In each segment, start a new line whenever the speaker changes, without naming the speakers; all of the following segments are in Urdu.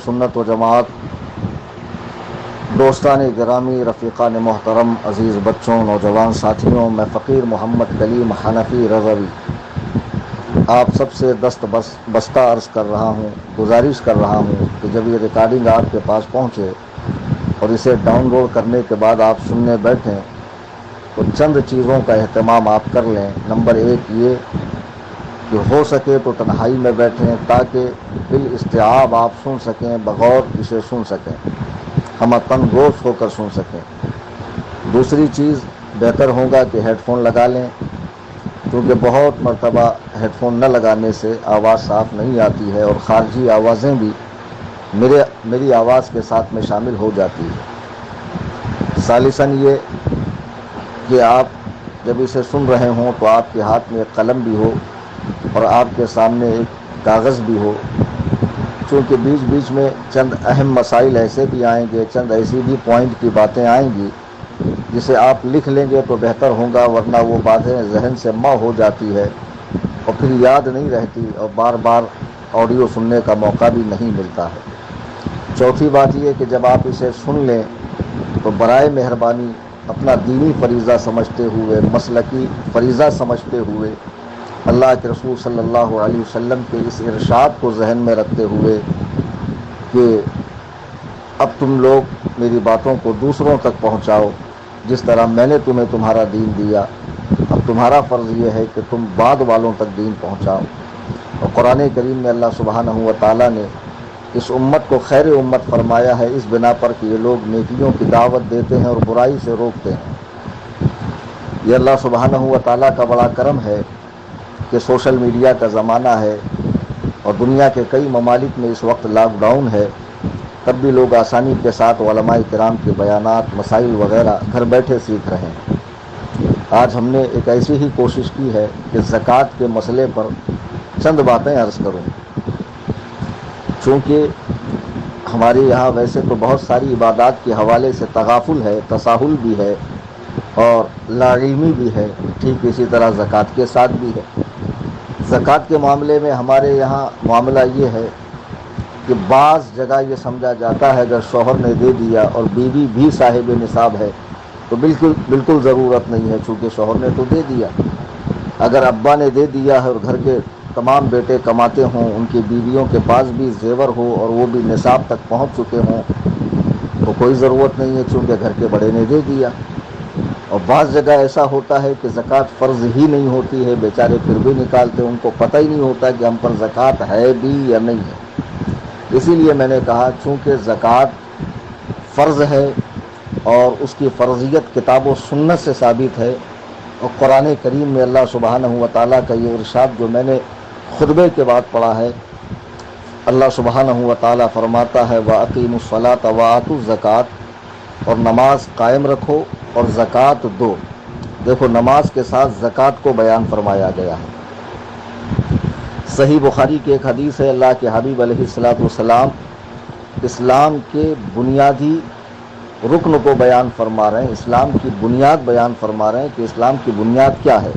سنت و جماعت، دوستان گرامی، رفیقان محترم، عزیز بچوں، نوجوان ساتھیوں، میں فقیر محمد کلیم حنفی رضوی آپ سب سے بستہ عرض کر رہا ہوں، گزارش کر رہا ہوں کہ جب یہ ریکارڈنگ آپ کے پاس پہنچے اور اسے ڈاؤن لوڈ کرنے کے بعد آپ سننے بیٹھیں تو چند چیزوں کا اہتمام آپ کر لیں۔ نمبر 1 یہ کہ ہو سکے تو تنہائی میں بیٹھیں تاکہ بالاستیعاب آپ سن سکیں، بغور اسے سن سکیں، ہم تن گوش ہو کر سن سکیں۔ دوسری چیز، بہتر ہوگا کہ ہیڈ فون لگا لیں، کیونکہ بہت مرتبہ ہیڈ فون نہ لگانے سے آواز صاف نہیں آتی ہے اور خارجی آوازیں بھی میری آواز کے ساتھ میں شامل ہو جاتی ہے۔ ثالثاً یہ کہ آپ جب اسے سن رہے ہوں تو آپ کے ہاتھ میں ایک قلم بھی ہو اور آپ کے سامنے ایک کاغذ بھی ہو، چونکہ بیچ بیچ میں چند اہم مسائل ایسے بھی آئیں گے، چند ایسی بھی پوائنٹ کی باتیں آئیں گی جسے آپ لکھ لیں گے تو بہتر ہوگا، ورنہ وہ باتیں ذہن سے ماں ہو جاتی ہے اور پھر یاد نہیں رہتی اور بار بار آڈیو سننے کا موقع بھی نہیں ملتا ہے۔ چوتھی بات یہ کہ جب آپ اسے سن لیں تو برائے مہربانی اپنا دینی فریضہ سمجھتے ہوئے، مسلکی فریضہ سمجھتے ہوئے، اللہ کے رسول صلی اللہ علیہ وسلم کے اس ارشاد کو ذہن میں رکھتے ہوئے کہ اب تم لوگ میری باتوں کو دوسروں تک پہنچاؤ جس طرح میں نے تمہیں تمہارا دین دیا، اب تمہارا فرض یہ ہے کہ تم بعد والوں تک دین پہنچاؤ۔ اور قرآن کریم میں اللہ سبحانہ و تعالیٰ نے اس امت کو خیر امت فرمایا ہے اس بنا پر کہ یہ لوگ نیکیوں کی دعوت دیتے ہیں اور برائی سے روکتے ہیں۔ یہ اللہ سبحانہ و تعالیٰ کا بڑا کرم ہے کہ سوشل میڈیا کا زمانہ ہے اور دنیا کے کئی ممالک میں اس وقت لاک ڈاؤن ہے، تب بھی لوگ آسانی کے ساتھ علماء کرام کے بیانات، مسائل وغیرہ گھر بیٹھے سیکھ رہے ہیں۔ آج ہم نے ایک ایسی ہی کوشش کی ہے کہ زکوٰۃ کے مسئلے پر چند باتیں عرض کروں، چونکہ ہمارے یہاں ویسے تو بہت ساری عبادات کے حوالے سے تغافل ہے، تساہل بھی ہے اور لاعلمی بھی ہے، ٹھیک اسی طرح زکوٰۃ کے ساتھ بھی ہے۔ زکوٰۃ کے معاملے میں ہمارے یہاں معاملہ یہ ہے کہ بعض جگہ یہ سمجھا جاتا ہے اگر شوہر نے دے دیا اور بیوی بھی صاحب نصاب ہے تو بالکل ضرورت نہیں ہے، چونکہ شوہر نے تو دے دیا۔ اگر ابا نے دے دیا ہے اور گھر کے تمام بیٹے کماتے ہوں، ان کی بیویوں کے پاس بھی زیور ہو اور وہ بھی نصاب تک پہنچ چکے ہوں تو کوئی ضرورت نہیں ہے، چونکہ گھر کے بڑے نے دے دیا۔ اور بعض جگہ ایسا ہوتا ہے کہ زکوٰۃ فرض ہی نہیں ہوتی ہے، بیچارے پھر بھی نکالتے، ان کو پتہ ہی نہیں ہوتا کہ ہم پر زکوٰۃ ہے بھی یا نہیں ہے۔ اسی لیے میں نے کہا چونکہ زکوٰۃ فرض ہے اور اس کی فرضیت کتاب و سنت سے ثابت ہے، اور قرآن کریم میں اللہ سبحانہ و تعالیٰ کا یہ ارشاد جو میں نے خطبے کے بعد پڑھا ہے، اللہ سبحانہ و تعالیٰ فرماتا ہے وَأَقِیمُوا الصَّلَاةَ وَآتُوا الزَّکَاۃَ، اور نماز قائم رکھو اور زکوٰۃ دو۔ دیکھو نماز کے ساتھ زکوٰۃ کو بیان فرمایا گیا ہے۔ صحیح بخاری کی ایک حدیث ہے، اللہ کے حبیب علیہ الصلوۃ والسلام اسلام کے بنیادی رکن کو بیان فرما رہے ہیں، اسلام کی بنیاد بیان فرما رہے ہیں کہ اسلام کی بنیاد کیا ہے،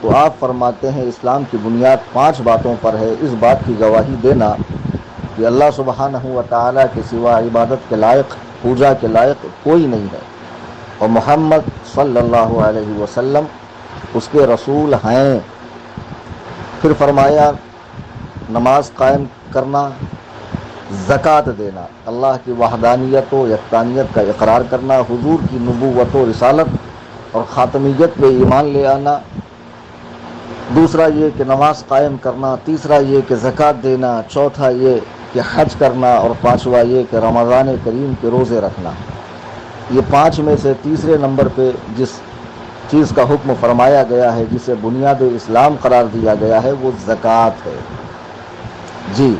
تو آپ فرماتے ہیں اسلام کی بنیاد 5 باتوں پر ہے۔ اس بات کی گواہی دینا کہ اللہ سبحانہ و تعالیٰ کے سوا عبادت کے لائق، پوجا کے لائق کوئی نہیں ہے، اور محمد صلی اللہ علیہ وسلم اس کے رسول ہیں۔ پھر فرمایا نماز قائم کرنا، زکوٰۃ دینا، اللہ کی وحدانیت و یکتانیت کا اقرار کرنا، حضور کی نبوت و رسالت اور خاتمیت پہ ایمان لے آنا، دوسرا یہ کہ نماز قائم کرنا، تیسرا یہ کہ زکوٰۃ دینا، چوتھا یہ کہ حج کرنا، اور پانچواں یہ کہ رمضان کریم کے روزے رکھنا۔ یہ 5 میں سے تیسرے نمبر پہ جس چیز کا حکم فرمایا گیا ہے، جسے بنیاد اسلام قرار دیا گیا ہے، وہ زکوٰۃ ہے۔ جی،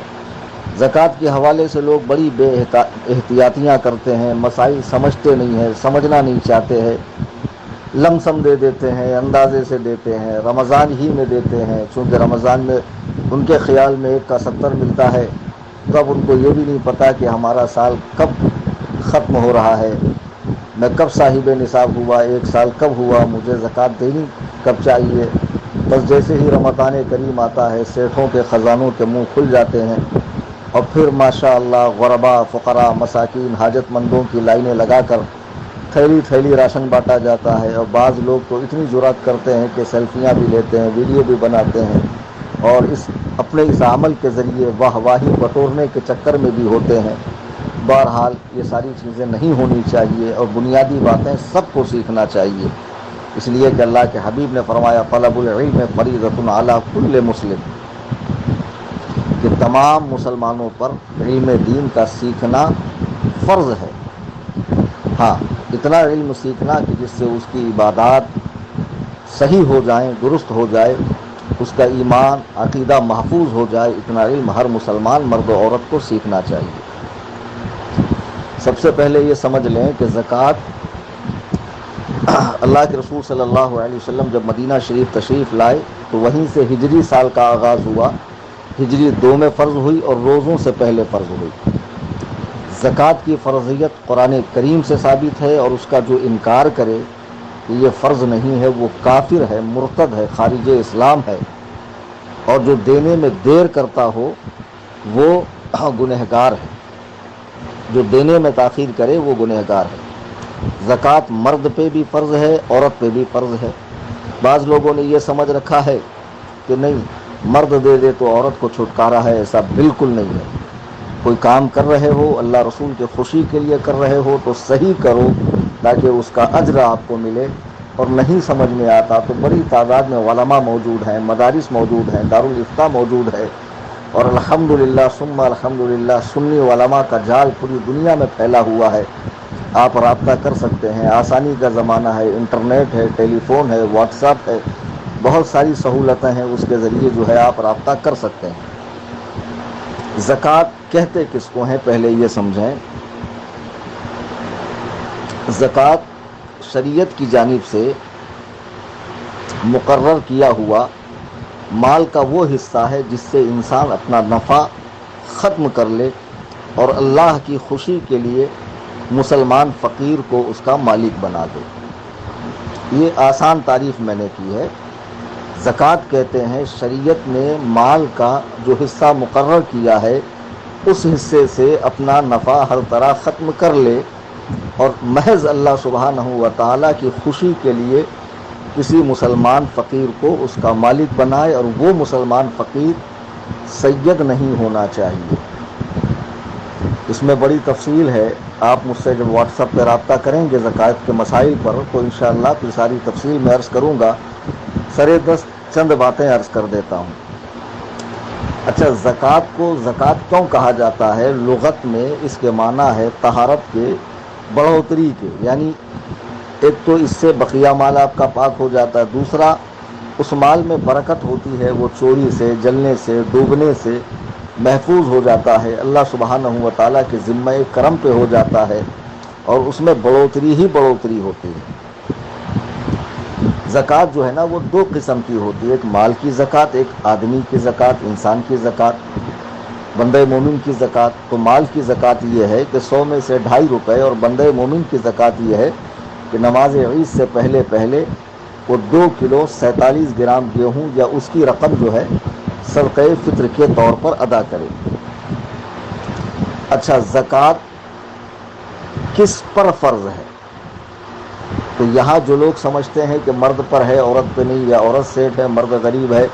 زکوٰۃ کے حوالے سے لوگ بڑی بے احتیاطیاں کرتے ہیں، مسائل سمجھتے نہیں ہیں، سمجھنا نہیں چاہتے ہیں، لم سم دے دیتے ہیں، اندازے سے دیتے ہیں، رمضان ہی میں دیتے ہیں، چونکہ رمضان میں ان کے خیال میں 1 کا 70 ملتا ہے، تو اب ان کو یہ بھی نہیں پتہ کہ ہمارا سال کب ختم ہو رہا ہے، میں کب صاحب نصاب ہوا، 1 سال کب ہوا، مجھے زکوٰۃ دینی کب چاہیے۔ بس جیسے ہی رمضان کریم آتا ہے، سیٹھوں کے خزانوں کے منہ کھل جاتے ہیں اور پھر ماشاء اللہ غربا، فقراء، مساکین، حاجت مندوں کی لائنیں لگا کر تھیلی تھیلی راشن بانٹا جاتا ہے۔ اور بعض لوگ تو اتنی جرات کرتے ہیں کہ سیلفیاں بھی لیتے ہیں، ویڈیو بھی بناتے ہیں، اور اپنے اس عمل کے ذریعے واہ واہی بٹورنے کے چکر میں بھی ہوتے ہیں۔ بہرحال یہ ساری چیزیں نہیں ہونی چاہیے، اور بنیادی باتیں سب کو سیکھنا چاہیے، اس لیے کہ اللہ کے حبیب نے فرمایا طلب العلم فریضۃ علی کل مسلم، کہ تمام مسلمانوں پر علم دین کا سیکھنا فرض ہے۔ ہاں، اتنا علم سیکھنا کہ جس سے اس کی عبادات صحیح ہو جائیں، درست ہو جائے، اس کا ایمان عقیدہ محفوظ ہو جائے، اتنا علم ہر مسلمان مرد و عورت کو سیکھنا چاہیے۔ سب سے پہلے یہ سمجھ لیں کہ زکوٰۃ، اللہ کے رسول صلی اللہ علیہ وسلم جب مدینہ شریف تشریف لائے تو وہیں سے ہجری سال کا آغاز ہوا، ہجری 2 میں فرض ہوئی اور روزوں سے پہلے فرض ہوئی۔ زکوٰۃ کی فرضیت قرآن کریم سے ثابت ہے، اور اس کا جو انکار کرے کہ یہ فرض نہیں ہے وہ کافر ہے، مرتد ہے، خارج اسلام ہے، اور جو دینے میں دیر کرتا ہو وہ گنہگار ہے، جو دینے میں تاخیر کرے وہ گنہگار ہے۔ زکوٰۃ مرد پہ بھی فرض ہے، عورت پہ بھی فرض ہے۔ بعض لوگوں نے یہ سمجھ رکھا ہے کہ نہیں، مرد دے دے تو عورت کو چھٹکارا ہے، ایسا بالکل نہیں ہے۔ کوئی کام کر رہے ہو، اللہ رسول کے خوشی کے لیے کر رہے ہو تو صحیح کرو تاکہ اس کا اجر آپ کو ملے، اور نہیں سمجھ میں آتا تو بڑی تعداد میں علماء موجود ہیں، مدارس موجود ہیں، دارالافتاء موجود ہے، اور الحمدللہ ثم الحمدللہ سنی علماء کا جال پوری دنیا میں پھیلا ہوا ہے۔ آپ رابطہ کر سکتے ہیں، آسانی کا زمانہ ہے، انٹرنیٹ ہے، ٹیلی فون ہے، واٹس ایپ ہے، بہت ساری سہولتیں ہیں، اس کے ذریعے جو ہے آپ رابطہ کر سکتے ہیں۔ زکوٰۃ کہتے کس کو ہیں پہلے یہ سمجھیں۔ زکوٰۃ شریعت کی جانب سے مقرر کیا ہوا مال کا وہ حصہ ہے جس سے انسان اپنا نفع ختم کر لے اور اللہ کی خوشی کے لیے مسلمان فقیر کو اس کا مالک بنا دے۔ یہ آسان تعریف میں نے کی ہے۔ زکوٰۃ کہتے ہیں شریعت نے مال کا جو حصہ مقرر کیا ہے اس حصے سے اپنا نفع ہر طرح ختم کر لے اور محض اللہ سبحانہ و تعالیٰ کی خوشی کے لیے کسی مسلمان فقیر کو اس کا مالک بنائے، اور وہ مسلمان فقیر سید نہیں ہونا چاہیے۔ اس میں بڑی تفصیل ہے، آپ مجھ سے جب واٹس ایپ پہ رابطہ کریں گے زکوٰۃ کے مسائل پر تو انشاءاللہ پھر ساری تفصیل میں عرض کروں گا۔ سرے دست چند باتیں عرض کر دیتا ہوں۔ اچھا، زکوٰۃ کو زکوٰۃ کیوں کہا جاتا ہے؟ لغت میں اس کے معنی ہے طہارت کے، بڑھوتری کے، یعنی ایک تو اس سے بقیہ مال آپ کا پاک ہو جاتا ہے، دوسرا اس مال میں برکت ہوتی ہے، وہ چوری سے، جلنے سے، ڈوبنے سے محفوظ ہو جاتا ہے، اللہ سبحانہ و تعالیٰ کے ذمہ کرم پہ ہو جاتا ہے، اور اس میں بڑھوتری ہی بڑھوتری ہوتی ہے۔ زکوٰۃ جو ہے نا وہ 2 قسم کی ہوتی ہے، ایک مال کی زکوٰۃ، ایک آدمی کی زکوٰۃ، انسان کی زکوٰۃ، بندہ مومن کی زکوٰۃ۔ تو مال کی زکوٰۃ یہ ہے کہ 100 میں سے 2.5 روپے، اور بندہ مومن کی زکوٰۃ یہ ہے کہ نماز عید سے پہلے پہلے وہ 2 کلو 47 گرام گیہوں یا اس کی رقم جو ہے صدقہ فطر کے طور پر ادا کرے۔ اچھا، زکوٰۃ کس پر فرض ہے؟ تو یہاں جو لوگ سمجھتے ہیں کہ مرد پر ہے عورت پہ نہیں، یا عورت سیٹ ہے مرد غریب ہے،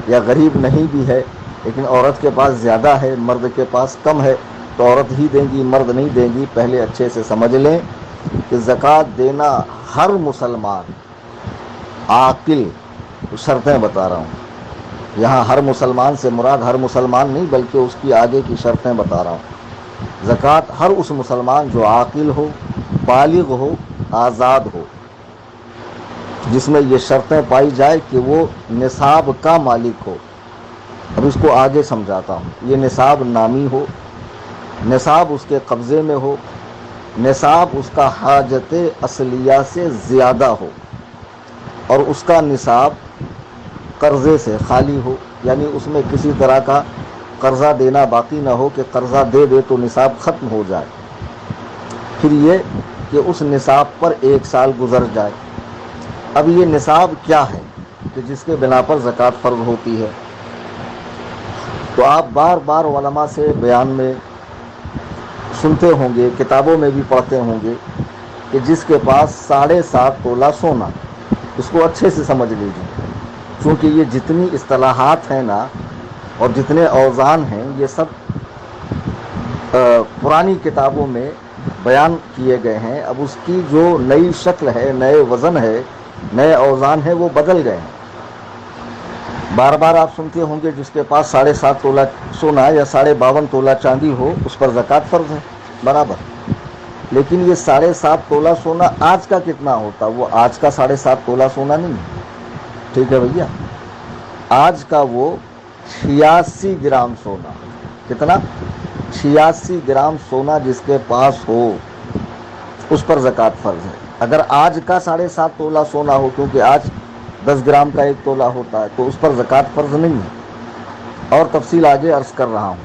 یا غریب نہیں بھی ہے لیکن عورت کے پاس زیادہ ہے مرد کے پاس کم ہے تو عورت ہی دیں گی مرد نہیں دیں گی، پہلے اچھے سے سمجھ لیں کہ زکوٰۃ دینا ہر مسلمان عاقل، شرطیں بتا رہا ہوں یہاں، ہر مسلمان سے مراد ہر مسلمان نہیں بلکہ اس کی آگے کی شرطیں بتا رہا ہوں۔ زکوٰۃ ہر اس مسلمان جو عاقل ہو، بالغ ہو، آزاد ہو، جس میں یہ شرطیں پائی جائے کہ وہ نصاب کا مالک ہو۔ اب اس کو آگے سمجھاتا ہوں۔ یہ نصاب نامی ہو، نصاب اس کے قبضے میں ہو، نصاب اس کا حاجت اصلیہ سے زیادہ ہو، اور اس کا نصاب قرضے سے خالی ہو، یعنی اس میں کسی طرح کا قرضہ دینا باقی نہ ہو کہ قرضہ دے دے تو نصاب ختم ہو جائے۔ پھر یہ کہ اس نصاب پر 1 سال گزر جائے۔ اب یہ نصاب کیا ہے کہ جس کے بنا پر زکوٰۃ فرض ہوتی ہے؟ تو آپ بار بار علماء سے بیان میں سنتے ہوں گے، کتابوں میں بھی پڑھتے ہوں گے کہ جس کے پاس 7.5 تولہ سونا، اس کو اچھے سے سمجھ لیجیے، چونکہ یہ جتنی اصطلاحات ہیں نا اور جتنے اوزان ہیں یہ سب پرانی کتابوں میں بیان کیے گئے ہیں. اب اس کی جو نئی شکل ہے، نئے وزن ہے، نئے اوزان ہیں، وہ بدل گئے ہیں. بار بار آپ سنتے ہوں گے جس کے پاس 7.5 تولہ سونا یا 52.5 تولہ چاندی ہو اس پر زکوٰۃ فرض ہے، برابر. لیکن یہ 7.5 تولہ سونا آج کا کتنا ہوتا؟ وہ آج کا 7.5 تولہ سونا نہیں ہے، ٹھیک ہے بھیا. آج کا وہ 86 گرام سونا. کتنا؟ 86 گرام سونا جس کے پاس ہو اس پر زکوٰۃ فرض ہے. اگر آج کا 7.5 تولہ سونا ہو، کیونکہ آج 10 گرام کا 1 تولہ ہوتا ہے، تو اس پر زکوٰۃ فرض نہیں ہے. اور تفصیل آگے عرض کر رہا ہوں.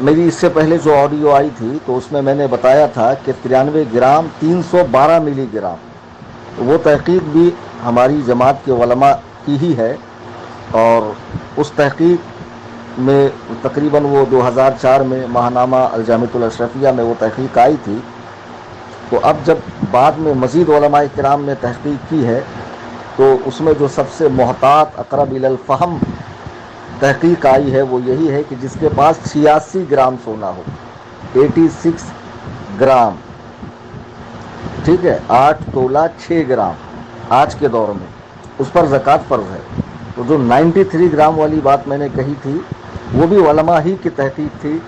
میری اس سے پہلے جو آڈیو آئی تھی تو اس میں نے بتایا تھا کہ 93 گرام 312 ملی گرام، وہ تحقیق بھی ہماری جماعت کے علماء کی ہی ہے، اور اس تحقیق میں تقریباً وہ 2004 میں ماہنامہ الجامعۃ الاشرفیہ میں وہ تحقیق آئی تھی. تو اب جب بعد میں مزید علماء کرام نے تحقیق کی ہے تو اس میں جو سب سے محتاط، اقرب الی الفہم تحقیق آئی ہے وہ یہی ہے کہ جس کے پاس 86 گرام سونا ہو، 86 گرام، ٹھیک ہے، 8 تولہ 6 گرام آج کے دور میں، اس پر زکوٰۃ فرض ہے. تو جو 93 گرام والی بات میں نے کہی تھی وہ بھی علماء ہی کی تحقیق تھی،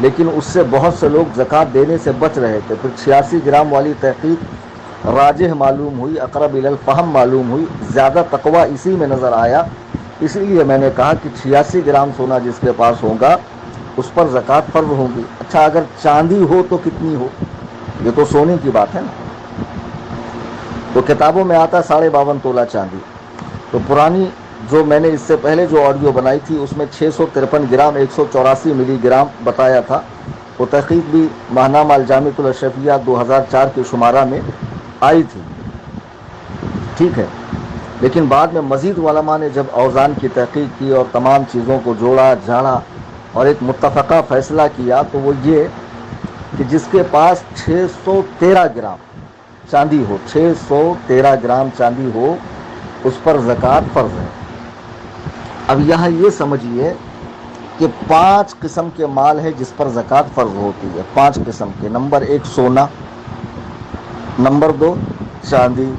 لیکن اس سے بہت سے لوگ زکوٰۃ دینے سے بچ رہے تھے. پھر 86 گرام والی تحقیق راجح معلوم ہوئی، اقرب الی الفہم معلوم ہوئی، زیادہ تقویٰ اسی میں نظر آیا. اسی لیے میں نے کہا کہ 86 گرام سونا جس کے پاس ہوگا اس پر زکوٰۃ فرض ہوگی. اچھا، اگر چاندی ہو تو کتنی ہو؟ یہ تو سونے کی بات ہے نا. تو کتابوں میں آتا 52.5 تولہ چاندی. تو پرانی جو میں نے اس سے پہلے جو آڈیو بنائی تھی اس میں 653 گرام 184 ملی گرام بتایا تھا. وہ تحقیق بھی ماہنامہ الجامعۃ الاشرفیہ 2004 کے شمارہ میں آئی تھی، ٹھیک ہے. لیکن بعد میں مزید علماء نے جب اوزان کی تحقیق کی اور تمام چیزوں کو جوڑا جھاڑا اور ایک متفقہ فیصلہ کیا تو وہ یہ کہ جس کے پاس 613 گرام چاندی ہو، 613 گرام چاندی ہو، اس پر زکوٰۃ فرض ہے. اب یہاں یہ سمجھیے کہ 5 قسم کے مال ہے جس پر زکوٰۃ فرض ہوتی ہے. 5 قسم کے. نمبر 1 سونا، نمبر 2 چاندی،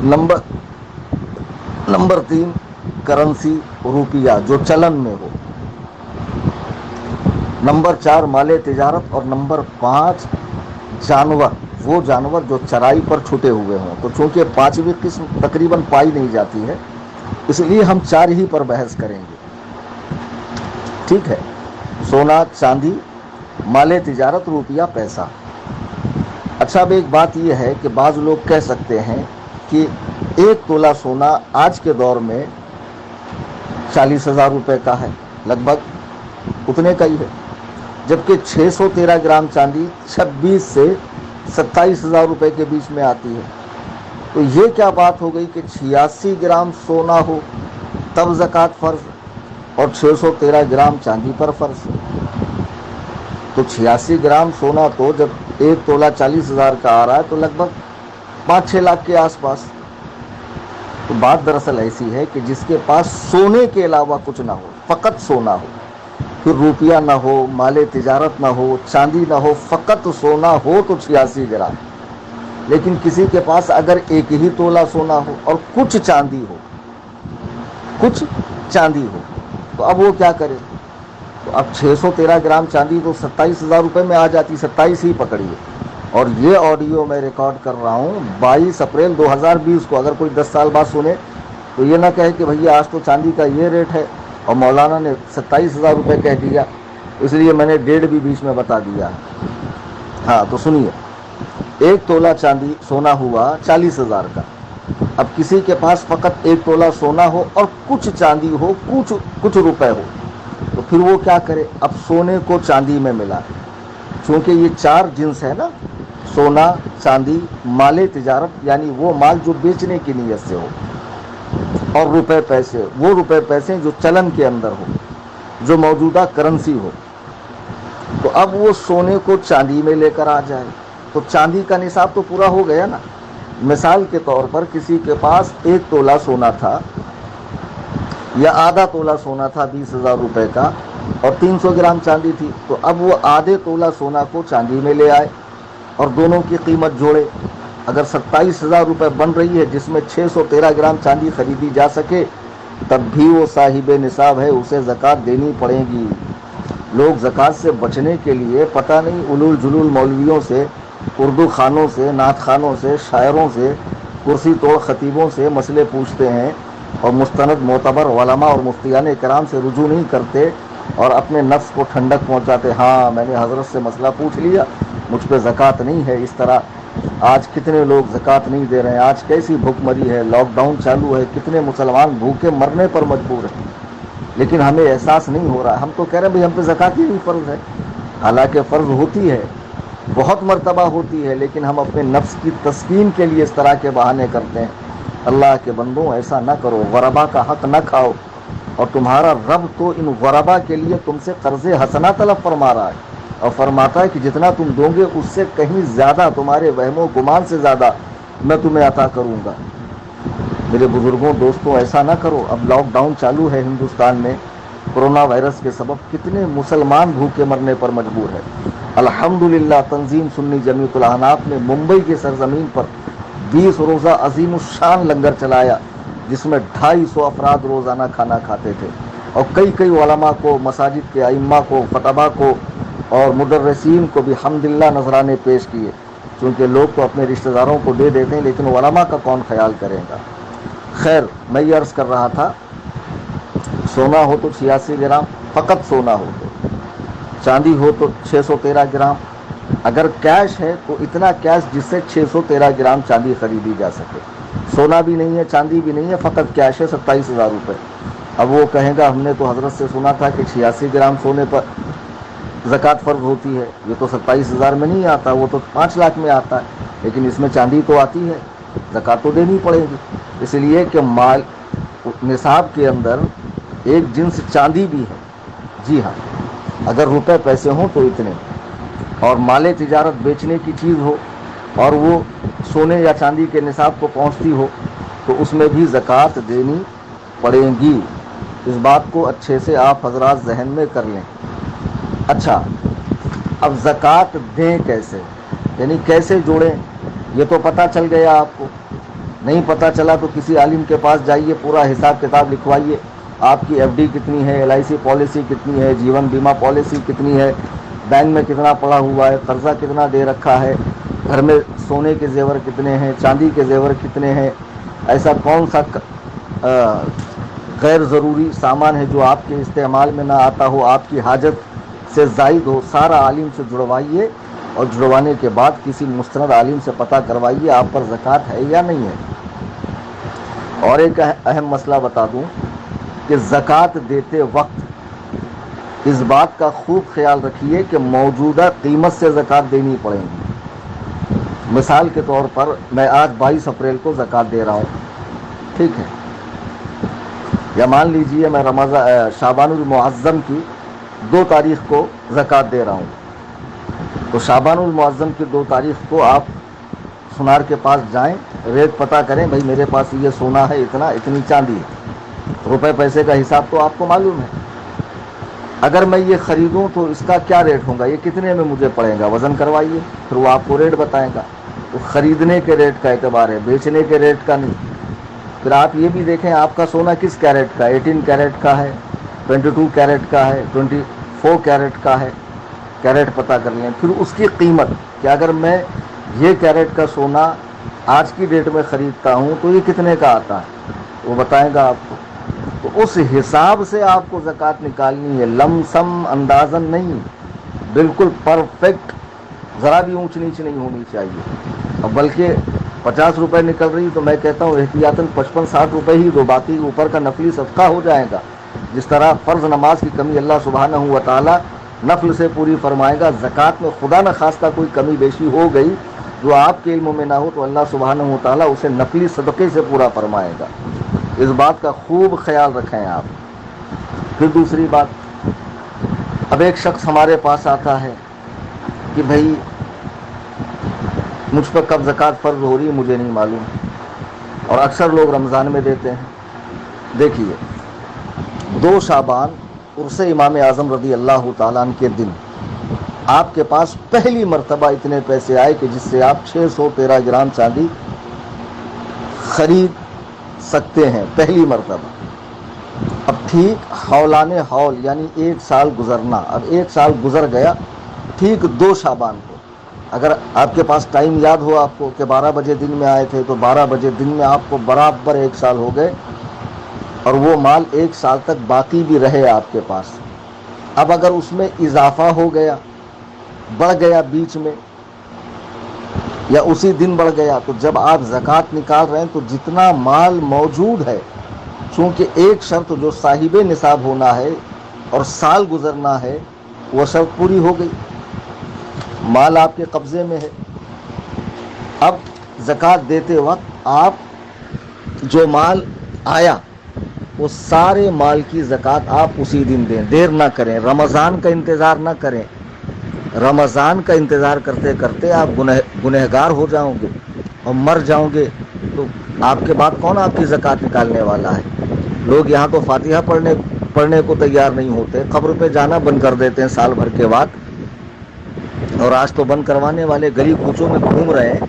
نمبر 3 کرنسی روپیہ جو چلن میں ہو، نمبر 4 مال تجارت، اور نمبر 5 جانور، وہ جانور جو چرائی پر چھٹے ہوئے ہوں. تو چونکہ 5ویں قسم تقریباً پائی نہیں جاتی ہے اس لیے ہم 4 ہی پر بحث کریں گے، ٹھیک ہے. سونا، چاندی، مال تجارت، روپیہ، پیسہ. اچھا، اب ایک بات یہ ہے کہ بعض لوگ کہہ سکتے ہیں کہ 1 تولہ سونا آج کے دور میں 40,000 روپے کا ہے، لگ بھگ اتنے کا ہی ہے، جبکہ 613 گرام چاندی 26 سے 27,000 روپے کے بیچ میں آتی ہے. تو یہ کیا بات ہو گئی کہ 86 گرام سونا ہو تب زکوٰۃ فرض اور 613 گرام چاندی پر فرض؟ تو 86 گرام سونا تو جب 1 تولہ 40,000 کا آ رہا ہے تو لگ بھگ 5-6 لاکھ کے آس پاس. تو بات دراصل ایسی ہے کہ جس کے پاس سونے کے علاوہ کچھ نہ ہو، فقط سونا ہو، پھر روپیہ نہ ہو، مال تجارت نہ ہو، چاندی نہ ہو، فقط سونا ہو تو 86 گرام. لیکن کسی کے پاس اگر 1 ہی تولہ سونا ہو اور کچھ چاندی ہو، تو اب وہ کیا کرے؟ تو اب 613 گرام چاندی تو 27,000 روپے میں آ جاتی، 27 ہی پکڑیے. اور یہ آڈیو میں ریکارڈ کر رہا ہوں 22 اپریل 2020 کو. اگر کوئی 10 سال بعد سنے تو یہ نہ کہے کہ بھئی آج تو چاندی کا یہ ریٹ ہے اور مولانا نے 27,000 روپے کہہ دیا، اس لیے میں نے ڈیڑھ بھی بیچ میں بتا دیا. ہاں تو سنیے، 1 تولہ چاندی سونا ہوا 40,000 کا. اب کسی کے پاس فقط 1 تولہ سونا ہو اور کچھ چاندی ہو، کچھ روپے ہو، تو پھر وہ کیا کرے؟ اب سونے کو چاندی میں ملا، چونکہ یہ 4 جنس ہے نا، سونا، چاندی، مال تجارت، یعنی وہ مال جو بیچنے کی نیت سے ہو. اور روپے پیسے، وہ روپے پیسے جو چلن کے اندر ہو، جو موجودہ کرنسی ہو، تو اب وہ سونے کو چاندی میں لے کر آ جائے تو چاندی کا نصاب تو پورا ہو گیا نا۔ مثال کے طور پر کسی کے پاس 1 تولہ سونا تھا یا آدھا تولہ سونا تھا 20,000 روپے کا، اور 300 گرام چاندی تھی، تو اب وہ آدھے تولہ سونا کو چاندی میں لے آئے اور دونوں کی قیمت جوڑے۔ اگر 27,000 روپے بن رہی ہے جس میں 613 گرام چاندی خریدی جا سکے، تب بھی وہ صاحب نصاب ہے، اسے زکوٰۃ دینی پڑے گی۔ لوگ زکوٰۃ سے بچنے کے لیے پتہ نہیں علول جلول مولویوں سے، اردو خانوں سے، نعت خانوں سے، شاعروں سے، کرسی توڑ خطیبوں سے مسئلے پوچھتے ہیں اور مستند معتبر علماء اور مفتیان کرام سے رجوع نہیں کرتے اور اپنے نفس کو ٹھنڈک پہنچاتے، ہاں میں نے حضرت سے مسئلہ پوچھ لیا، مجھ پہ زکوٰۃ نہیں ہے۔ اس طرح آج کتنے لوگ زکوٰۃ نہیں دے رہے ہیں، آج کیسی بھوک مری ہے، لاک ڈاؤن چالو ہے، کتنے مسلمان بھوکے مرنے پر مجبور ہیں، لیکن ہمیں احساس نہیں ہو رہا۔ ہم تو کہہ رہے ہیں بھائی ہم پہ زکوٰۃ ہی نہیں فرض ہے، حالانکہ فرض ہوتی ہے، بہت مرتبہ ہوتی ہے، لیکن ہم اپنے نفس کی تسکین کے لیے اس طرح کے بہانے کرتے ہیں۔ اللہ کے بندوں ایسا نہ کرو، غربا کا حق نہ کھاؤ، اور تمہارا رب تو ان غربا کے لیے تم سے قرض حسنہ طلب فرما رہا ہے اور فرماتا ہے کہ جتنا تم دو گے اس سے کہیں زیادہ، تمہارے وہم و گمان سے زیادہ میں تمہیں عطا کروں گا۔ میرے بزرگوں، دوستوں، ایسا نہ کرو۔ اب لاک ڈاؤن چالو ہے ہندوستان میں، کرونا وائرس کے سبب کتنے مسلمان بھوکے مرنے پر مجبور ہے۔ الحمدللہ تنظیم سنی جمیعت الاحناف نے ممبئی کی سرزمین پر 20 روزہ عظیم الشان لنگر چلایا، جس میں 250 افراد روزانہ کھانا کھاتے تھے، اور کئی علماء کو، مساجد کے ائمہ کو، خطباء کو اور مدرسین کو بھی حمدللہ نذرانے پیش کیے، چونکہ لوگ تو اپنے رشتہ داروں کو دے دیتے ہیں، لیکن علماء کا کون خیال کرے گا۔ خیر، میں یہ عرض کر رہا تھا، سونا ہو تو 86 گرام فقط سونا ہو تو، چاندی ہو تو 613 گرام، اگر کیش ہے تو اتنا کیش جس سے 613 گرام چاندی خریدی جا سکے۔ سونا بھی نہیں ہے، چاندی بھی نہیں ہے، فقط کیش ہے 27,000 روپے۔ اب وہ کہے گا ہم نے تو حضرت سے سنا تھا کہ 86 گرام سونے پر زکوٰۃ فرض ہوتی ہے، یہ تو 27,000 میں نہیں آتا، وہ تو 5 لاکھ میں آتا ہے، لیکن اس میں چاندی تو آتی ہے، زکوٰۃ تو دینی پڑے گی، اس لیے کہ مال نصاب کے اندر ایک جنس چاندی بھی ہے۔ جی ہاں، اگر روپے پیسے ہوں تو اتنے، اور مال تجارت بیچنے کی چیز ہو اور وہ سونے یا چاندی کے نصاب کو پہنچتی ہو تو اس میں بھی زکوٰۃ دینی پڑے گی۔ اس بات کو اچھے سے آپ حضرات ذہن میں کر لیں۔ اچھا، اب زکوٰۃ دیں کیسے، یعنی کیسے جوڑیں، یہ تو پتہ چل گیا آپ کو۔ نہیں پتہ چلا تو کسی عالم کے پاس جائیے، پورا حساب کتاب لکھوائیے، آپ کی ایف ڈی کتنی ہے، LIC پالیسی کتنی ہے، جیون بیمہ پالیسی کتنی ہے، بینک میں کتنا پڑا ہوا ہے، قرضہ کتنا دے رکھا ہے، گھر میں سونے کے زیور کتنے ہیں، چاندی کے زیور کتنے ہیں، ایسا کون سا غیر ضروری سامان ہے جو آپ کے استعمال میں نہ آتا ہو، آپ کی حاجت سے زائد ہو، سارا عالم سے جڑوائیے، اور جڑوانے کے بعد کسی مستند عالم سے پتہ کروائیے آپ پر زکوٰۃ ہے یا نہیں ہے۔ اور ایک اہم مسئلہ بتا دوں کہ زکوٰۃ دیتے وقت اس بات کا خوب خیال رکھیے کہ موجودہ قیمت سے زکوٰۃ دینی پڑے گی۔ مثال کے طور پر میں آج 22 اپریل کو زکوٰۃ دے رہا ہوں، ٹھیک ہے، یا مان لیجئے میں شعبان المعظم کی 2 تاریخ کو زکوٰۃ دے رہا ہوں، تو شعبان المعظم کی 2 تاریخ کو آپ سنار کے پاس جائیں، ریٹ پتہ کریں، بھائی میرے پاس یہ سونا ہے اتنا، اتنی چاندی ہے، روپے پیسے کا حساب تو آپ کو معلوم ہے۔ اگر میں یہ خریدوں تو اس کا کیا ریٹ ہوگا، یہ کتنے میں مجھے پڑے گا، وزن کروائیے، پھر وہ آپ کو ریٹ بتائے گا۔ تو خریدنے کے ریٹ کا اعتبار ہے، بیچنے کے ریٹ کا نہیں۔ پھر آپ یہ بھی دیکھیں آپ کا سونا کس کیرٹ کا ہے، 18 کیرٹ کا ہے، 22 کیرٹ کا ہے، 24 کیرٹ کا ہے، کیرٹ پتہ کر لیں۔ پھر اس کی قیمت کہ اگر میں یہ کیرٹ کا سونا آج کی ڈیٹ میں خریدتا ہوں تو یہ کتنے کا آتا ہے، وہ بتائے گا آپ کو۔ تو اس حساب سے آپ کو زکوٰۃ نکالنی ہے، لم سم اندازن نہیں، بالکل پرفیکٹ، ذرا بھی اونچ نیچ نہیں ہونی چاہیے۔ بلکہ 50 روپے نکل رہی تو میں کہتا ہوں احتیاطاً 55-60 روپے ہی دو، باقی اوپر کا نفلی صدقہ ہو جائے گا۔ جس طرح فرض نماز کی کمی اللہ سبحانہ و تعالیٰ نفل سے پوری فرمائے گا، زکوٰۃ میں خدا نخواستہ کوئی کمی بیشی ہو گئی جو آپ کے علم میں نہ ہو تو اللہ سبحانہ و تعالیٰ اسے نفلی صدقے سے پورا فرمائے گا۔ اس بات کا خوب خیال رکھیں آپ۔ پھر دوسری بات، اب ایک شخص ہمارے پاس آتا ہے کہ بھائی مجھ پر کب زکوٰۃ فرض ہو رہی ہے مجھے نہیں معلوم، اور اکثر لوگ رمضان میں دیتے ہیں۔ دیکھیے 2 شعبان عرس امام اعظم رضی اللہ تعالیٰ عنہ کے دن آپ کے پاس پہلی مرتبہ اتنے پیسے آئے کہ جس سے آپ 613 گرام چاندی خرید سکتے ہیں، پہلی مرتبہ۔ اب ٹھیک حولان حول یعنی 1 سال گزرنا، اب 1 سال گزر گیا ٹھیک 2 شعبان کو۔ اگر آپ کے پاس ٹائم یاد ہو آپ کو کہ 12 بجے دن میں آئے تھے تو 12 بجے دن میں آپ کو برابر 1 سال ہو گئے، اور وہ مال 1 سال تک باقی بھی رہے آپ کے پاس۔ اب اگر اس میں اضافہ ہو گیا، بڑھ گیا بیچ میں، یا اسی دن بڑھ گیا، تو جب آپ زکوٰۃ نکال رہے ہیں تو جتنا مال موجود ہے، چونکہ ایک شرط جو صاحب نصاب ہونا ہے اور سال گزرنا ہے وہ شرط پوری ہو گئی، مال آپ کے قبضے میں ہے۔ اب زکوٰۃ دیتے وقت آپ جو مال آیا وہ سارے مال کی زکوٰۃ آپ اسی دن دیں، دیر نہ کریں، رمضان کا انتظار نہ کریں۔ رمضان کا انتظار کرتے کرتے آپ گنہگار ہو جاؤ گے اور مر جاؤ گے، تو آپ کے بعد کون آپ کی زکوٰۃ نکالنے والا ہے؟ لوگ یہاں تو فاتحہ پڑھنے کو تیار نہیں ہوتے، قبر پہ جانا بند کر دیتے ہیں سال بھر کے بعد، اور آج تو بند کروانے والے گلی کوچوں میں گھوم رہے ہیں۔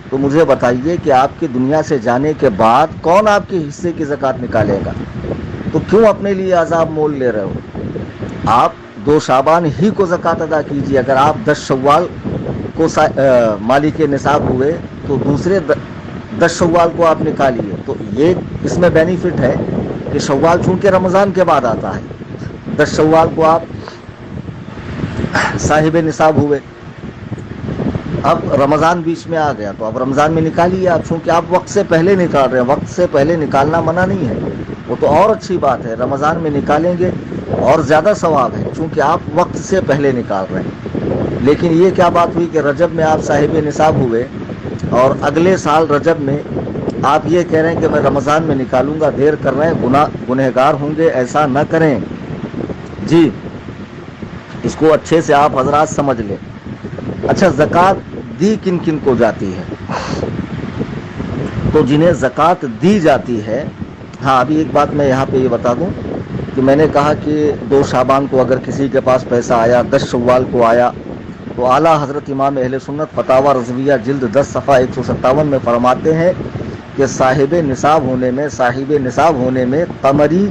تو مجھے بتائیے کہ آپ کی دنیا سے جانے کے بعد کون آپ کے حصے کی زکوٰۃ نکالے گا؟ تو کیوں اپنے لیے عذاب مول لے رہے ہو؟ آپ 2 شعبان ہی کو زکوٰۃ ادا کیجیے۔ اگر آپ 10 شوال کو مالک نصاب ہوئے تو دوسرے 10 شوال کو آپ نکالیے، تو یہ اس میں بینیفٹ ہے کہ شوال چونکہ رمضان کے بعد آتا ہے، 10 شوال کو آپ صاحب نصاب ہوئے، اب رمضان بیچ میں آ گیا تو اب رمضان میں نکالیے آپ، چونکہ آپ وقت سے پہلے نکال رہے ہیں، وقت سے پہلے نکالنا منع نہیں ہے، وہ تو اور اچھی بات ہے، رمضان میں نکالیں گے اور زیادہ ثواب ہے چونکہ آپ وقت سے پہلے نکال رہے ہیں۔ لیکن یہ کیا بات ہوئی کہ رجب میں آپ صاحب نصاب ہوئے اور اگلے سال رجب میں آپ یہ کہہ رہے ہیں کہ میں رمضان میں نکالوں گا، دیر کر رہے ہیں، گنہگار ہوں گے، ایسا نہ کریں جی۔ اس کو اچھے سے آپ حضرات سمجھ لیں۔ اچھا، زکوٰۃ دی کن کن کو جاتی ہے؟ تو جنہیں زکوٰۃ دی جاتی ہے، ہاں ابھی ایک بات میں یہاں پہ یہ بتا دوں کہ میں نے کہا کہ 2 شعبان کو اگر کسی کے پاس پیسہ آیا، 10 شوال کو آیا، تو اعلیٰ حضرت امام اہل سنت فتاوی رضویہ جلد 10 صفحہ 157 میں فرماتے ہیں کہ صاحب نصاب ہونے میں قمری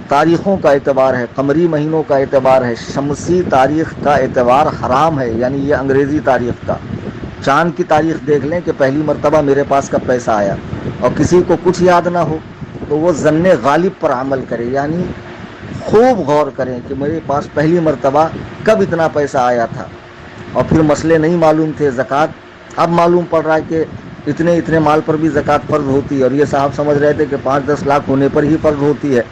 تاریخوں کا اعتبار ہے، قمری مہینوں کا اعتبار ہے، شمسی تاریخ کا اعتبار حرام ہے، یعنی یہ انگریزی تاریخ کا۔ چاند کی تاریخ دیکھ لیں کہ پہلی مرتبہ میرے پاس کب پیسہ آیا، اور کسی کو کچھ یاد نہ ہو تو وہ ظن غالب پر عمل کرے، یعنی خوب غور کریں کہ میرے پاس پہلی مرتبہ کب اتنا پیسہ آیا تھا، اور پھر مسئلے نہیں معلوم تھے زکوٰۃ اب معلوم پڑ رہا ہے کہ اتنے مال پر بھی زکوٰۃ فرض ہوتی ہے، اور یہ صاحب سمجھ رہے تھے کہ 5-10 لاکھ ہونے پر ہی فرض ہوتی ہے،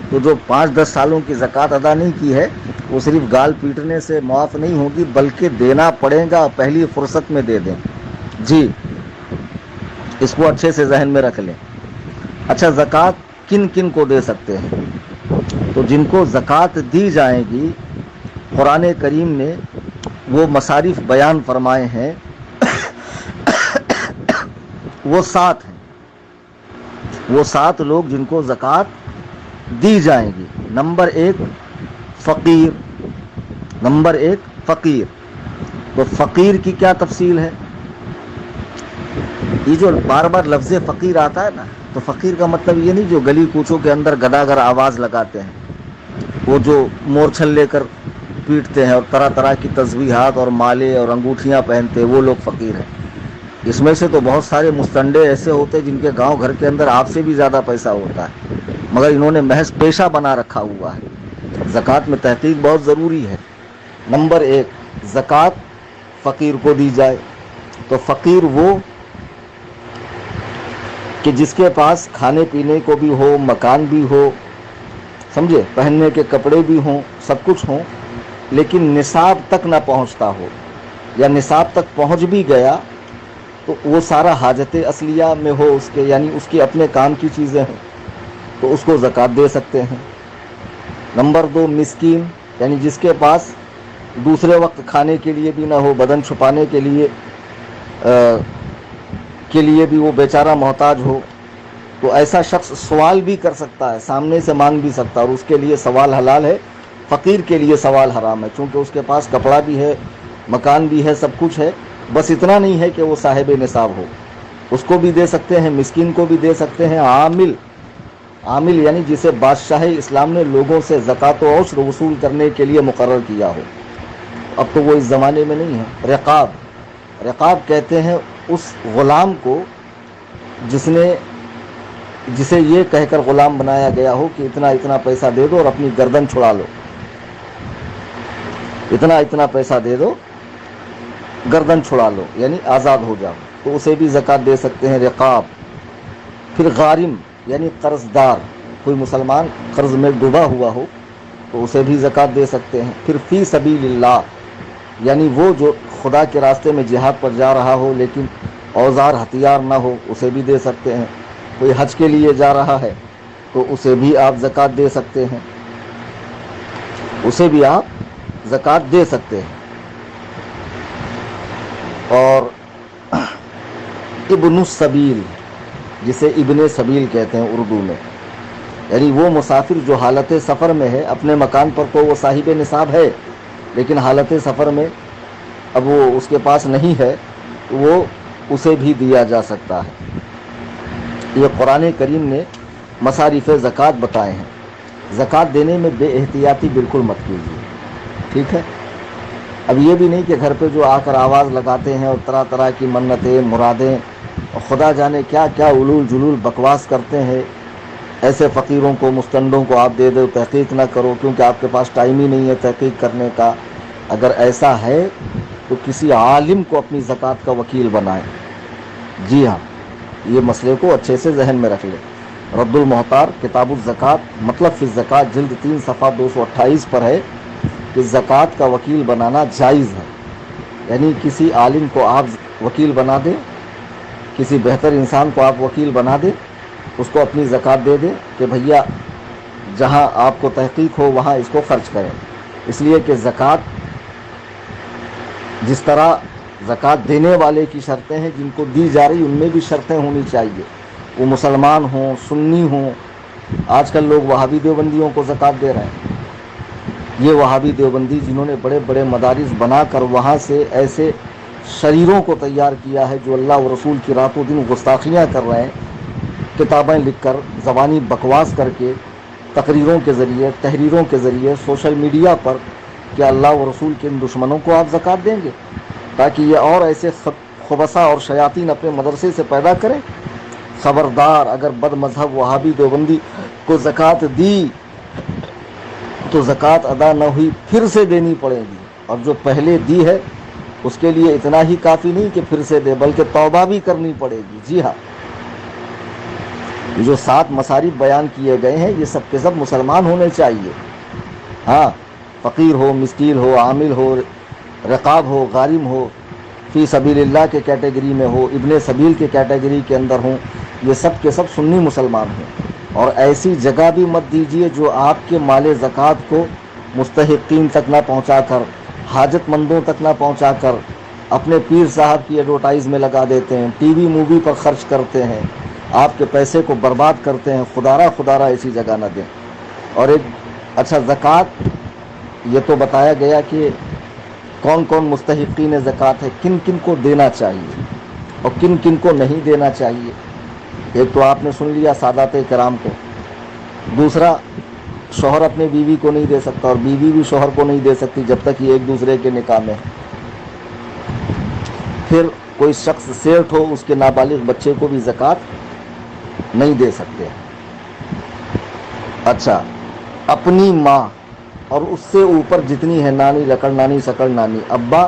تو جو 5-10 سالوں کی زکوٰۃ ادا نہیں کی ہے وہ صرف گال پیٹنے سے معاف نہیں ہوگی بلکہ دینا پڑے گا، پہلی فرصت میں دے دیں جی۔ اس کو اچھے سے ذہن میں رکھ لیں۔ اچھا، زکوٰۃ کن کن کو دے سکتے ہیں؟ تو جن کو زکوٰۃ دی جائے گی، قرآن کریم نے وہ مصارف بیان فرمائے ہیں، وہ 7 ہیں، وہ 7 لوگ جن کو زکوٰۃ دی جائیں گی۔ نمبر 1 فقیر۔ تو فقیر کی کیا تفصیل ہے؟ یہ جو بار بار لفظ فقیر آتا ہے نا، تو فقیر کا مطلب یہ نہیں جو گلی کوچوں کے اندر گداگر آواز لگاتے ہیں، وہ جو مورچھل لے کر پیٹتے ہیں اور طرح طرح کی تسبیحات اور مالے اور انگوٹھیاں پہنتے ہیں، وہ لوگ فقیر ہیں۔ اس میں سے تو بہت سارے مستنڈے ایسے ہوتے ہیں جن کے گاؤں گھر کے اندر آپ سے بھی زیادہ پیسہ ہوتا ہے، مگر انہوں نے محض پیشہ بنا رکھا ہوا ہے۔ زکوٰۃ میں تحقیق بہت ضروری ہے۔ نمبر 1 زکوٰۃ فقیر کو دی جائے، تو فقیر وہ کہ جس کے پاس کھانے پینے کو بھی ہو، مکان بھی ہو، سمجھے، پہننے کے کپڑے بھی ہوں، سب کچھ ہوں، لیکن نصاب تک نہ پہنچتا ہو، یا نصاب تک پہنچ بھی گیا تو وہ سارا حاجت اصلیہ میں ہو اس کے، یعنی اس کے اپنے کام کی چیزیں ہوں، تو اس کو زکوٰۃ دے سکتے ہیں۔ نمبر 2 مسکین، یعنی جس کے پاس دوسرے وقت کھانے کے لیے بھی نہ ہو، بدن چھپانے کے لیے بھی وہ بیچارہ محتاج ہو، تو ایسا شخص سوال بھی کر سکتا ہے، سامنے سے مانگ بھی سکتا ہے، اور اس کے لیے سوال حلال ہے، فقیر کے لیے سوال حرام ہے، چونکہ اس کے پاس کپڑا بھی ہے، مکان بھی ہے، سب کچھ ہے، بس اتنا نہیں ہے کہ وہ صاحب نصاب ہو۔ اس کو بھی دے سکتے ہیں، مسکین کو بھی دے سکتے ہیں۔ عامل یعنی جسے بادشاہ اسلام نے لوگوں سے زکوٰۃ و عشر وصول کرنے کے لیے مقرر کیا ہو، اب تو وہ اس زمانے میں نہیں ہے۔ رقاب کہتے ہیں اس غلام کو جسے یہ کہہ کر غلام بنایا گیا ہو کہ اتنا اتنا پیسہ دے دو اور اپنی گردن چھڑا لو، اتنا اتنا پیسہ دے دو، گردن چھڑا لو، یعنی آزاد ہو جاؤ، تو اسے بھی زکوٰۃ دے سکتے ہیں، رقاب۔ پھر غارم یعنی قرض دار، کوئی مسلمان قرض میں ڈوبا ہوا ہو تو اسے بھی زکوٰۃ دے سکتے ہیں۔ پھر فی سبیل اللہ، یعنی وہ جو خدا کے راستے میں جہاد پر جا رہا ہو لیکن اوزار ہتھیار نہ ہو، اسے بھی دے سکتے ہیں۔ کوئی حج کے لیے جا رہا ہے تو اسے بھی آپ زکوٰۃ دے سکتے ہیں، اسے بھی آپ زکوٰۃ دے سکتے ہیں۔ اور ابن السبیل، جسے ابن سبیل کہتے ہیں اردو میں، یعنی وہ مسافر جو حالت سفر میں ہے، اپنے مکان پر تو وہ صاحب نصاب ہے لیکن حالت سفر میں اب وہ اس کے پاس نہیں ہے، وہ اسے بھی دیا جا سکتا ہے۔ یہ قرآن کریم نے مصارف زکوٰۃ بتائے ہیں۔ زکوٰۃ دینے میں بے احتیاطی بالکل مت کیجیے، ٹھیک ہے؟ اب یہ بھی نہیں کہ گھر پہ جو آ کر آواز لگاتے ہیں اور طرح طرح کی منتیں، مرادیں، اور خدا جانے کیا کیا علول جلول بکواس کرتے ہیں، ایسے فقیروں کو، مستندوں کو آپ دے دو، تحقیق نہ کرو کیونکہ آپ کے پاس ٹائم ہی نہیں ہے تحقیق کرنے کا۔ اگر ایسا ہے تو کسی عالم کو اپنی زکوٰۃ کا وکیل بنائیں۔ جی ہاں، یہ مسئلے کو اچھے سے ذہن میں رکھ لیں۔ رد المحتار کتاب الزکوٰۃ مطلب فی الزکوٰۃ جلد 3 صفحہ 228 پر ہے کہ زکوٰۃ کا وکیل بنانا جائز ہے، یعنی کسی عالم کو آپ وکیل بنا دیں، کسی بہتر انسان کو آپ وکیل بنا دیں، اس کو اپنی زکوٰۃ دے دیں کہ بھیا جہاں آپ کو تحقیق ہو وہاں اس کو خرچ کریں، اس لیے کہ زکوٰۃ جس طرح زکوٰۃ دینے والے کی شرطیں ہیں، جن کو دی جا رہی ان میں بھی شرطیں ہونی چاہیے، وہ مسلمان ہوں، سنی ہوں۔ آج کل لوگ وہابی دیوبندیوں کو زکوٰۃ دے رہے ہیں، یہ وہابی دیوبندی جنہوں نے بڑے بڑے مدارس بنا کر وہاں سے ایسے شریروں کو تیار کیا ہے جو اللہ و رسول کی رات و دن گستاخیاں کر رہے ہیں، کتابیں لکھ کر، زبانی بکواس کر کے، تقریروں کے ذریعے، تحریروں کے ذریعے، سوشل میڈیا پر، کہ اللہ و رسول کے ان دشمنوں کو آپ زکوٰۃ دیں گے تاکہ یہ اور ایسے خبثاء اور شیاطین اپنے مدرسے سے پیدا کریں؟ خبردار، اگر بد مذہب وہابی دیوبندی کو زکوٰۃ دی تو زکوٰۃ ادا نہ ہوئی، پھر سے دینی پڑے گی، اور جو پہلے دی ہے اس کے لیے اتنا ہی کافی نہیں کہ پھر سے دے، بلکہ توبہ بھی کرنی پڑے گی۔ جی ہاں، یہ جو 7 مصارف بیان کیے گئے ہیں یہ سب کے سب مسلمان ہونے چاہیے۔ ہاں، فقیر ہو، مسکین ہو، عامل ہو، رقاب ہو، غارم ہو، فی سبیل اللہ کے کیٹیگری میں ہو، ابن سبیل کے کیٹیگری کے اندر ہوں، یہ سب کے سب سنی مسلمان ہوں۔ اور ایسی جگہ بھی مت دیجیے جو آپ کے مال زکوٰۃ کو مستحقین تک نہ پہنچا کر، حاجت مندوں تک نہ پہنچا کر، اپنے پیر صاحب کی ایڈورٹائز میں لگا دیتے ہیں، ٹی وی مووی پر خرچ کرتے ہیں، آپ کے پیسے کو برباد کرتے ہیں۔ خدارہ ایسی جگہ نہ دیں۔ اور ایک اچھا، زکوٰۃ یہ تو بتایا گیا کہ کون کون مستحقین زکوٰۃ ہے، کن کن کو دینا چاہیے اور کن کن کو نہیں دینا چاہیے۔ ایک تو آپ نے سن لیا سادات کرام کو، دوسرا شوہر اپنے بیوی کو نہیں دے سکتا اور بیوی بھی شوہر کو نہیں دے سکتی جب تک یہ ایک دوسرے کے نکاح میں ہے۔ پھر کوئی شخص سیٹ ہو، اس کے نابالغ بچے کو بھی زکوٰۃ نہیں دے سکتے۔ اچھا، اپنی ماں اور اس سے اوپر جتنی ہے، نانی، لکڑ نانی، سکڑ نانی، ابا،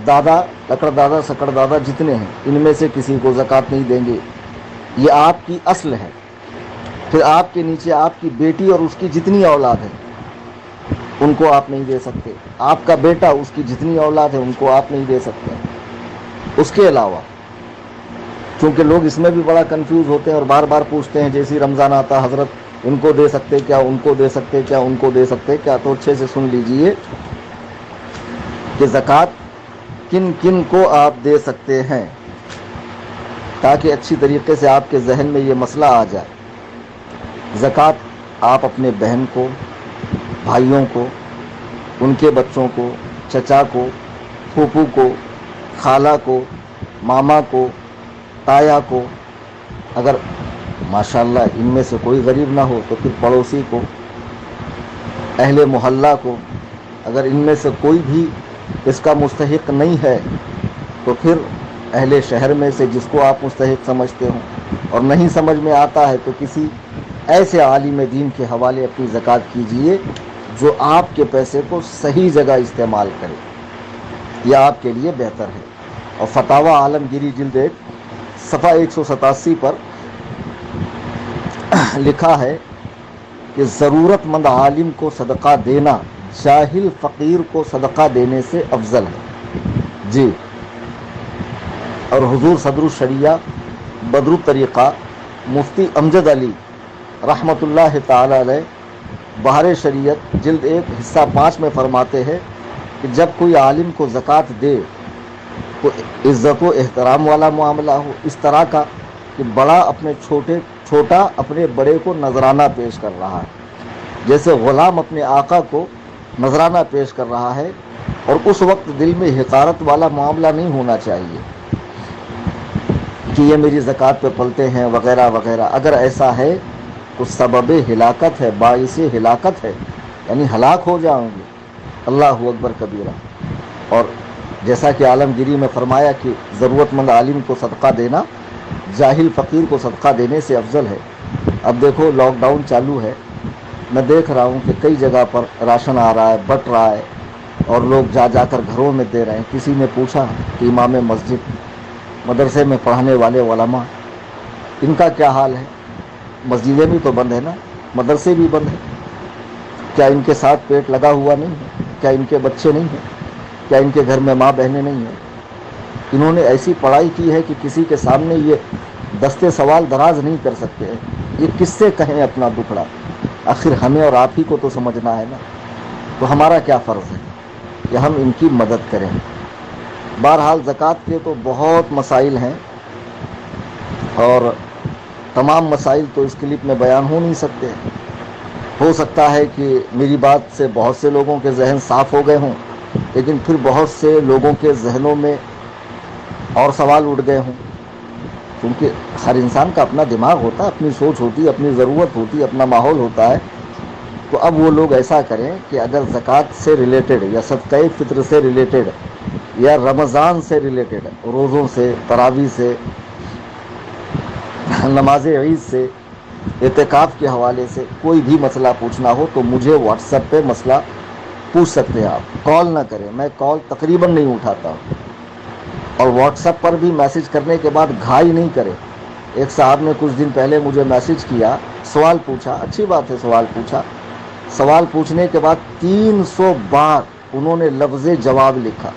دادا، لکڑ دادا، سکڑ دادا، جتنے ہیں، ان میں سے کسی کو زکوٰۃ نہیں دیں گے۔ یہ آپ کی اصل ہے۔ پھر آپ کے نیچے آپ کی بیٹی اور اس کی جتنی اولاد ہے ان کو آپ نہیں دے سکتے۔ آپ کا بیٹا، اس کی جتنی اولاد ہے ان کو آپ نہیں دے سکتے۔ اس کے علاوہ چونکہ لوگ اس میں بھی بڑا کنفیوز ہوتے ہیں اور بار بار پوچھتے ہیں، جیسے رمضان آتا حضرت ان کو دے سکتے کیا، ان کو دے سکتے کیا، ان کو دے سکتے کیا. تو اچھے سے سن لیجئے کہ زکوٰۃ کن کن کو آپ دے سکتے ہیں، تاکہ اچھی طریقے سے آپ کے ذہن میں یہ مسئلہ آ جائے. زکوٰۃ آپ اپنے بہن کو، بھائیوں کو، ان کے بچوں کو، چچا کو، پھوپھو کو، خالہ کو، ماما کو، تایا کو، اگر ماشاءاللہ ان میں سے کوئی غریب نہ ہو تو پھر پڑوسی کو، اہل محلہ کو، اگر ان میں سے کوئی بھی اس کا مستحق نہیں ہے تو پھر اہل شہر میں سے جس کو آپ مستحق سمجھتے ہوں، اور نہیں سمجھ میں آتا ہے تو کسی ایسے عالم دین کے حوالے اپنی زکوٰۃ کیجیے جو آپ کے پیسے کو صحیح جگہ استعمال کرے. یہ آپ کے لیے بہتر ہے. اور فتاوی عالمگیری جلد 1 صفحہ 187 پر لکھا ہے کہ ضرورت مند عالم کو صدقہ دینا جاہل فقیر کو صدقہ دینے سے افضل ہے. جی. اور حضور صدر الشریعہ بدر الطریقہ مفتی امجد علی رحمۃ اللہ تعالی علیہ بہار شریعت جلد 1 حصہ 5 میں فرماتے ہیں کہ جب کوئی عالم کو زکوٰۃ دے تو عزت و احترام والا معاملہ ہو، اس طرح کا کہ بڑا اپنے چھوٹا اپنے بڑے کو نذرانہ پیش کر رہا ہے، جیسے غلام اپنے آقا کو نذرانہ پیش کر رہا ہے. اور اس وقت دل میں حقارت والا معاملہ نہیں ہونا چاہیے کہ یہ میری زکوٰۃ پہ پلتے ہیں وغیرہ وغیرہ. اگر ایسا ہے تو سبب ہلاکت ہے، باعث ہلاکت ہے، یعنی ہلاک ہو جاؤں گے. اللہ اکبر کبیرہ. اور جیسا کہ عالمگیری میں فرمایا کہ ضرورت مند عالم کو صدقہ دینا جاہل فقیر کو صدقہ دینے سے افضل ہے. اب دیکھو لاک ڈاؤن چالو ہے، میں دیکھ رہا ہوں کہ کئی جگہ پر راشن آ رہا ہے، بٹ رہا ہے، اور لوگ جا کر گھروں میں دے رہے ہیں. کسی نے پوچھا کہ امام مسجد، مدرسے میں پڑھانے والے علماء، ان کا کیا حال ہے؟ مسجدیں بھی تو بند ہیں نا، مدرسے بھی بند ہیں. کیا ان کے ساتھ پیٹ لگا ہوا نہیں ہے؟ کیا ان کے بچے نہیں ہیں؟ کیا ان کے گھر میں ماں بہنیں نہیں ہیں؟ انہوں نے ایسی پڑھائی کی ہے کہ کسی کے سامنے یہ دستے سوال دراز نہیں کر سکتے ہیں. یہ کس سے کہیں اپنا دکھڑا؟ آخر ہمیں اور آپ ہی کو تو سمجھنا ہے نا. تو ہمارا کیا فرض ہے کہ ہم ان کی مدد کریں. بہرحال زکوٰۃ کے تو بہت مسائل ہیں، اور تمام مسائل تو اس کلپ میں بیان ہو نہیں سکتے. ہو سکتا ہے کہ میری بات سے بہت سے لوگوں کے ذہن صاف ہو گئے ہوں، لیکن پھر بہت سے لوگوں کے ذہنوں میں اور سوال اٹھ گئے ہوں، کیونکہ ہر انسان کا اپنا دماغ ہوتا ہے، اپنی سوچ ہوتی ہے، اپنی ضرورت ہوتی ہے، اپنا ماحول ہوتا ہے. تو اب وہ لوگ ایسا کریں کہ اگر زکوٰۃ سے ریلیٹڈ یا صدقہ فطر سے ریلیٹڈ یا رمضان سے ریلیٹڈ، روزوں سے، تراویح سے، نماز عید سے، اعتکاف کے حوالے سے کوئی بھی مسئلہ پوچھنا ہو تو مجھے واٹس ایپ پہ مسئلہ پوچھ سکتے ہیں. آپ کال نہ کریں، میں کال تقریباً نہیں اٹھاتا ہوں. اور واٹس ایپ پر بھی میسج کرنے کے بعد گھائی نہیں کریں. ایک صاحب نے کچھ دن پہلے مجھے میسج کیا، سوال پوچھا، اچھی بات ہے سوال پوچھا. سوال پوچھنے کے بعد 300 بار انہوں نے لفظ جواب لکھا،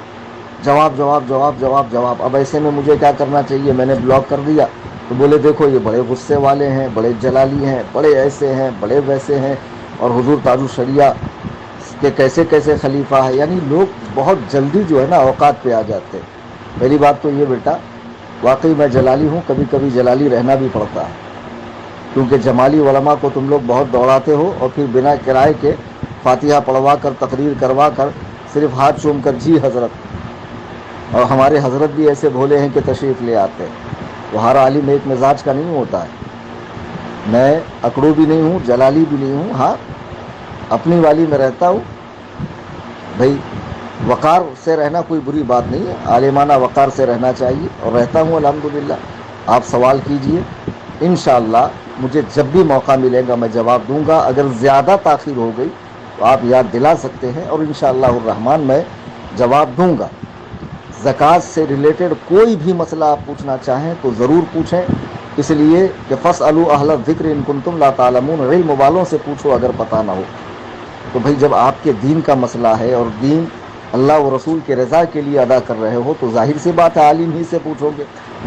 جواب جواب جواب جواب جواب. اب ایسے میں مجھے کیا کرنا چاہیے؟ میں نے بلاک کر دیا. تو بولے دیکھو یہ بڑے غصے والے ہیں، بڑے جلالی ہیں، بڑے ایسے ہیں، بڑے ویسے ہیں، اور حضور تاج الشریعہ کہ کیسے کیسے خلیفہ ہے. یعنی لوگ بہت جلدی جو ہے نا اوقات پہ آ جاتے ہیں. پہلی بات تو یہ بیٹا، واقعی میں جلالی ہوں، کبھی کبھی جلالی رہنا بھی پڑتا ہے، کیونکہ جمالی علماء کو تم لوگ بہت دوڑاتے ہو، اور پھر بنا کرائے کے فاتحہ پڑھوا کر، تقریر کروا کر، صرف ہاتھ چوم کر جی حضرت. اور ہمارے حضرت بھی ایسے بھولے ہیں کہ تشریف لے آتے ہیں. تو ہر عالم ایک مزاج کا نہیں ہوتا ہے. میں اکڑو بھی نہیں ہوں، جلالی بھی نہیں ہوں، ہاں اپنی والی میں رہتا ہوں. بھائی وقار سے رہنا کوئی بری بات نہیں ہے، عالمانہ وقار سے رہنا چاہیے، اور رہتا ہوں الحمدللہ. آپ سوال کیجئے، انشاءاللہ مجھے جب بھی موقع ملے گا میں جواب دوں گا. اگر زیادہ تاخیر ہو گئی تو آپ یاد دلا سکتے ہیں، اور انشاءاللہ الرحمن میں جواب دوں گا. زکوٰۃ سے ریلیٹڈ کوئی بھی مسئلہ آپ پوچھنا چاہیں تو ضرور پوچھیں، اس لیے کہ فاسألوا اہل الذکر ان کنتم لا تعلمون، علم والوں سے پوچھو اگر پتہ نہ ہو. تو بھائی جب آپ کے دین کا مسئلہ ہے اور دین اللہ و رسول کے رضا کے لیے ادا کر رہے ہو تو ظاہر سی بات ہے عالم ہی سے پوچھو گے.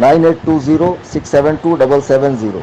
9820 672 770।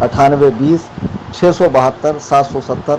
9820 672 770।